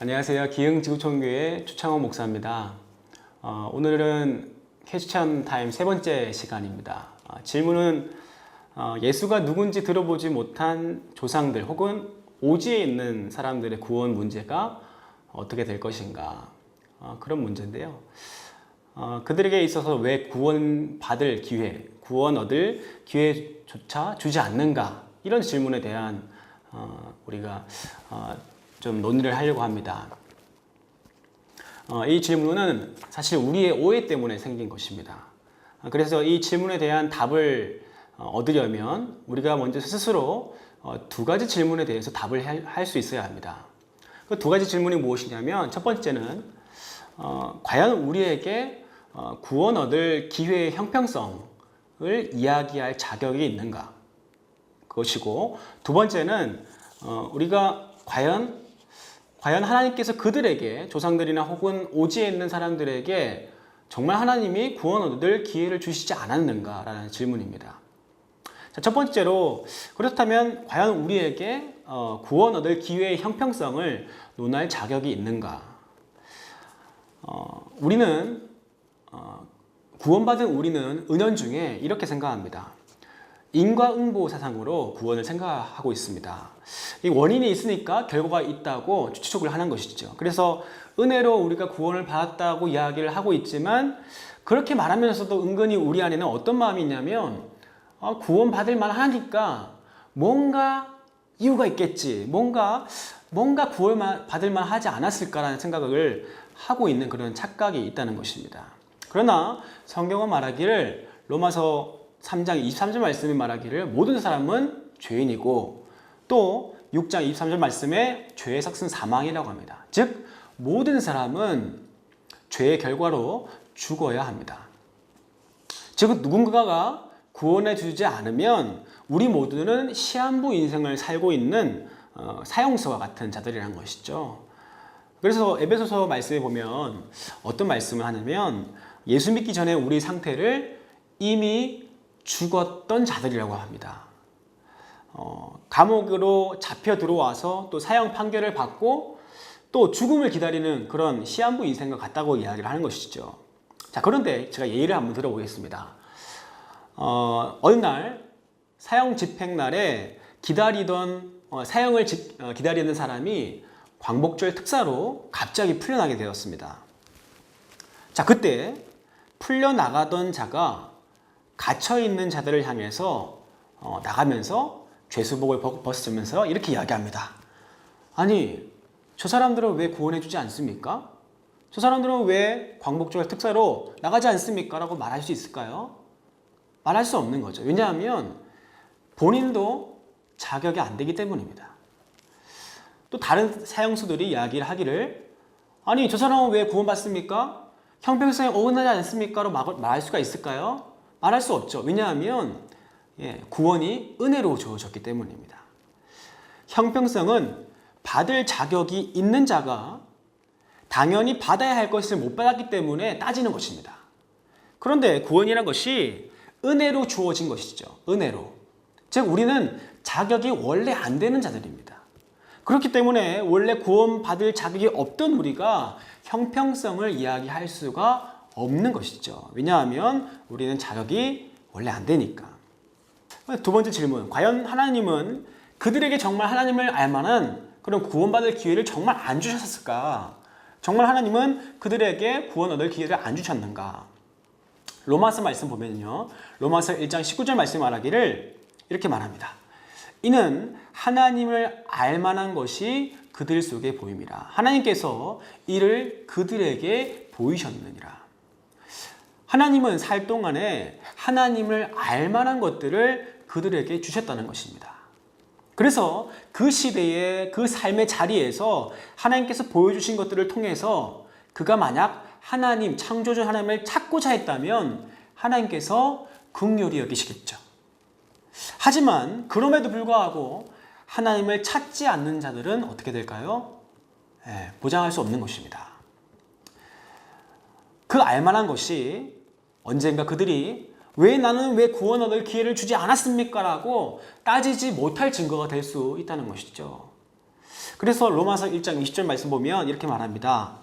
안녕하세요. 기흥지구촌교회 추창호 목사입니다. 오늘은 캐스천 타임 세 번째 시간입니다. 질문은 예수가 누군지 들어보지 못한 조상들 혹은 오지에 있는 사람들의 구원 문제가 어떻게 될 것인가, 그런 문제인데요. 그들에게 있어서 왜 구원받을 기회, 구원 얻을 기회조차 주지 않는가, 이런 질문에 대한 우리가 좀 논의를 하려고 합니다. 이 질문은 사실 우리의 오해 때문에 생긴 것입니다. 그래서 이 질문에 대한 답을 얻으려면 우리가 먼저 스스로 두 가지 질문에 대해서 답을 할 수 있어야 합니다. 그 두 가지 질문이 무엇이냐면, 첫 번째는 과연 우리에게 구원 얻을 기회의 형평성을 이야기할 자격이 있는가, 그것이고, 두 번째는 우리가 과연 하나님께서 그들에게, 조상들이나 혹은 오지에 있는 사람들에게 정말 하나님이 구원 얻을 기회를 주시지 않았는가라는 질문입니다. 자, 첫 번째로, 그렇다면 과연 우리에게 구원 얻을 기회의 형평성을 논할 자격이 있는가? 구원받은 우리는 은연중에 이렇게 생각합니다. 인과응보 사상으로 구원을 생각하고 있습니다. 이 원인이 있으니까 결과가 있다고 추측을 하는 것이죠. 그래서 은혜로 우리가 구원을 받았다고 이야기를 하고 있지만, 그렇게 말하면서도 은근히 우리 안에는 어떤 마음이 있냐면, 구원받을 만하니까 뭔가 이유가 있겠지, 뭔가 구원받을 만하지 않았을까라는 생각을 하고 있는 그런 착각이 있다는 것입니다. 그러나 성경은 말하기를, 로마서 3장 23절 말씀이 말하기를 모든 사람은 죄인이고, 또 6장 23절 말씀에 죄의 삭은 사망이라고 합니다. 즉 모든 사람은 죄의 결과로 죽어야 합니다. 즉 누군가가 구원해 주지 않으면 우리 모두는 시한부 인생을 살고 있는 사형수와 같은 자들이라는 것이죠. 그래서 에베소서 말씀에 보면 어떤 말씀을 하냐면, 예수 믿기 전에 우리 상태를 이미 죽었던 자들이라고 합니다. 감옥으로 잡혀 들어와서 또 사형 판결을 받고 또 죽음을 기다리는 그런 시한부 인생과 같다고 이야기를 하는 것이죠. 자, 그런데 제가 예를 한번 들어보겠습니다. 어느 날 사형 집행 날에 사형을 기다리는 사람이 광복절 특사로 갑자기 풀려나게 되었습니다. 자, 그때 풀려나가던 자가 갇혀있는 자들을 향해서 나가면서 죄수복을 벗으면서 이렇게 이야기합니다. 아니, 저 사람들은 왜 구원해주지 않습니까? 저 사람들은 왜 광복절 특사로 나가지 않습니까? 라고 말할 수 있을까요? 말할 수 없는 거죠. 왜냐하면 본인도 자격이 안 되기 때문입니다. 또 다른 사형수들이 이야기를 하기를, 아니, 저 사람은 왜 구원받습니까? 형평성에 어긋나지 않습니까? 라고 말할 수가 있을까요? 말할 수 없죠. 왜냐하면 구원이 은혜로 주어졌기 때문입니다. 형평성은 받을 자격이 있는 자가 당연히 받아야 할 것을 못 받았기 때문에 따지는 것입니다. 그런데 구원이란 것이 은혜로 주어진 것이죠. 은혜로. 즉 우리는 자격이 원래 안 되는 자들입니다. 그렇기 때문에 원래 구원받을 자격이 없던 우리가 형평성을 이야기할 수가 없는 것이죠. 왜냐하면 우리는 자격이 원래 안 되니까. 두 번째 질문, 과연 하나님은 그들에게 정말 하나님을 알만한 그런 구원받을 기회를 정말 안 주셨을까? 정말 하나님은 그들에게 구원 얻을 기회를 안 주셨는가? 로마서 말씀 보면요, 로마서 1장 19절 말씀 말하기를 이렇게 말합니다. 이는 하나님을 알만한 것이 그들 속에 보임이라. 하나님께서 이를 그들에게 보이셨느니라. 하나님은 살 동안에 하나님을 알만한 것들을 그들에게 주셨다는 것입니다. 그래서 그 시대의 그 삶의 자리에서 하나님께서 보여주신 것들을 통해서 그가 만약 하나님, 창조주 하나님을 찾고자 했다면 하나님께서 긍휼히 여기시겠죠. 하지만 그럼에도 불구하고 하나님을 찾지 않는 자들은 어떻게 될까요? 보장할 수 없는 것입니다. 그 알만한 것이 언젠가 그들이 나는 왜 구원 얻을 기회를 주지 않았습니까? 라고 따지지 못할 증거가 될 수 있다는 것이죠. 그래서 로마서 1장 20절 말씀 보면 이렇게 말합니다.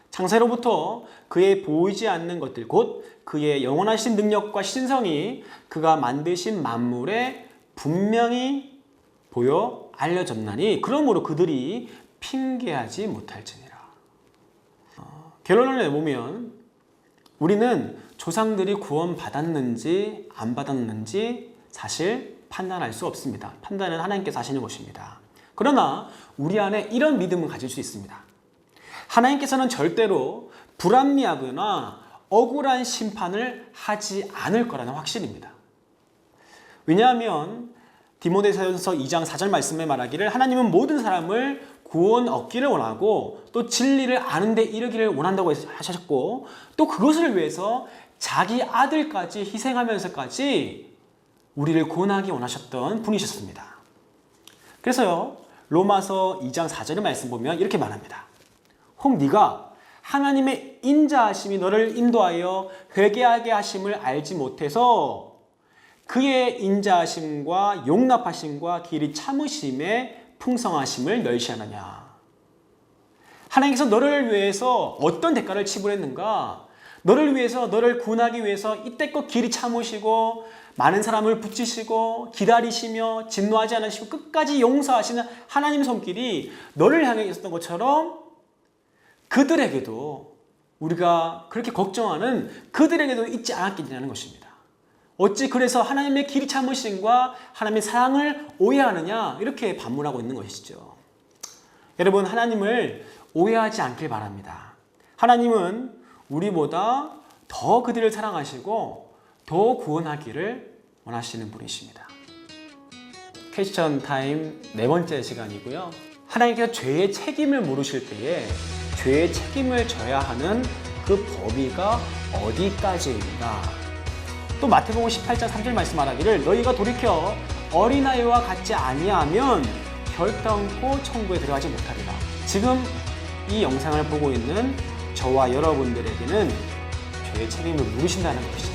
창세로부터 그의 보이지 않는 것들 곧 그의 영원하신 능력과 신성이 그가 만드신 만물에 분명히 보여 알려졌나니 그러므로 그들이 핑계하지 못할지니라. 결론을 내보면 우리는 조상들이 구원받았는지 안 받았는지 사실 판단할 수 없습니다. 판단은 하나님께서 하시는 것입니다. 그러나 우리 안에 이런 믿음을 가질 수 있습니다. 하나님께서는 절대로 불합리하거나 억울한 심판을 하지 않을 거라는 확신입니다. 왜냐하면 디모데전서 2장 4절 말씀에 말하기를 하나님은 모든 사람을 구원 얻기를 원하고 또 진리를 아는 데 이르기를 원한다고 하셨고 또 그것을 위해서 자기 아들까지 희생하면서까지 우리를 구원하기 원하셨던 분이셨습니다. 그래서요 로마서 2장 4절의 말씀 보면 이렇게 말합니다. 혹 네가 하나님의 인자하심이 너를 인도하여 회개하게 하심을 알지 못해서 그의 인자하심과 용납하심과 길이 참으심의 풍성하심을 멸시하느냐. 하나님께서 너를 위해서 어떤 대가를 지불했는가? 너를 위해서 너를 구원하기 위해서 이때껏 길이 참으시고 많은 사람을 붙이시고 기다리시며 진노하지 않으시고 끝까지 용서하시는 하나님의 손길이 너를 향해 있었던 것처럼 그들에게도 우리가 그렇게 걱정하는 그들에게도 있지 않았겠냐는 것입니다. 어찌 그래서 하나님의 길이 참으심과 하나님의 사랑을 오해하느냐 이렇게 반문하고 있는 것이죠. 여러분 하나님을 오해하지 않길 바랍니다. 하나님은 우리보다 더 그들을 사랑하시고 더 구원하기를 원하시는 분이십니다. 퀘스천 타임 4번째 시간이고요. 하나님께서 죄의 책임을 물으실 때에 죄의 책임을 져야 하는 그 범위가 어디까지인가? 또 마태복음 18장 3절 말씀하기를 너희가 돌이켜 어린아이와 같지 아니하면 결단코 천국에 들어가지 못하리라. 지금 이 영상을 보고 있는 저와 여러분들에게는 죄의 책임을 물으신다는 것이죠.